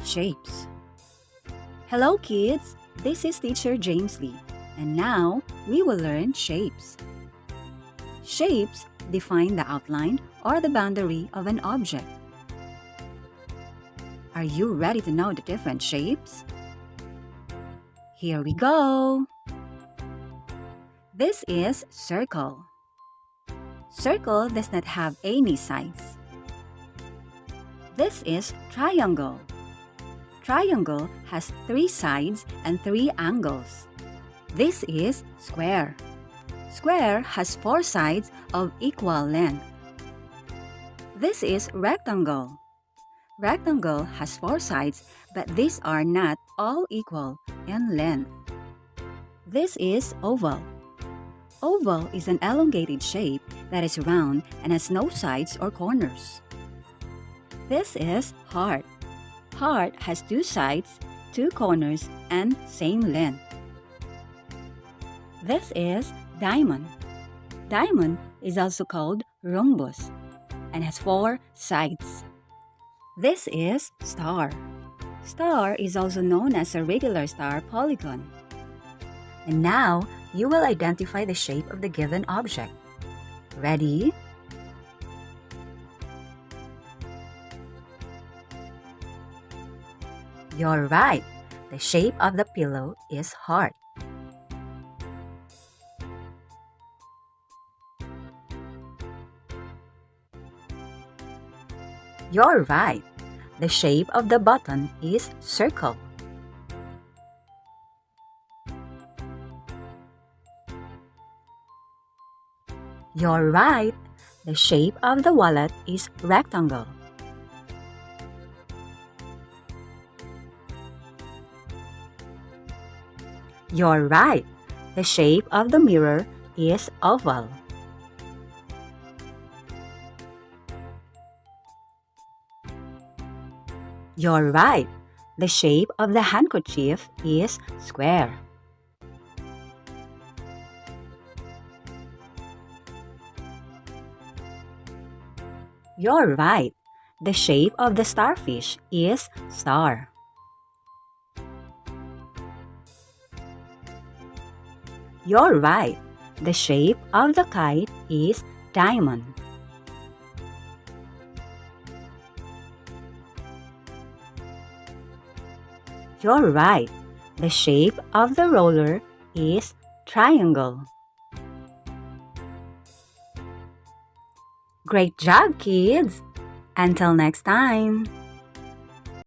Shapes. Hello kids, this is teacher James Lee, and now we will learn shapes. Shapes define the outline or the boundary of an object. Are you ready to know the different shapes? Here we go! This is circle. Circle does not have any sides. This is triangle. Triangle has 3 sides and 3 angles. This is square. Square has 4 sides of equal length. This is rectangle. Rectangle has 4 sides, but these are not all equal in length. This is oval. Oval is an elongated shape that is round and has no sides or corners. This is heart. Heart has 2 sides, 2 corners, and same length. This is diamond. Diamond is also called rhombus and has 4 sides. This is star. Star is also known as a regular star polygon. And now, you will identify the shape of the given object. Ready? You're right. The shape of the pillow is heart. You're right. The shape of the button is circle. You're right. The shape of the wallet is rectangle. You're right. The shape of the mirror is oval. You're right. The shape of the handkerchief is square. You're right. The shape of the starfish is star. You're right. The shape of the kite is diamond. You're right. The shape of the roller is triangle. Great job, kids! Until next time!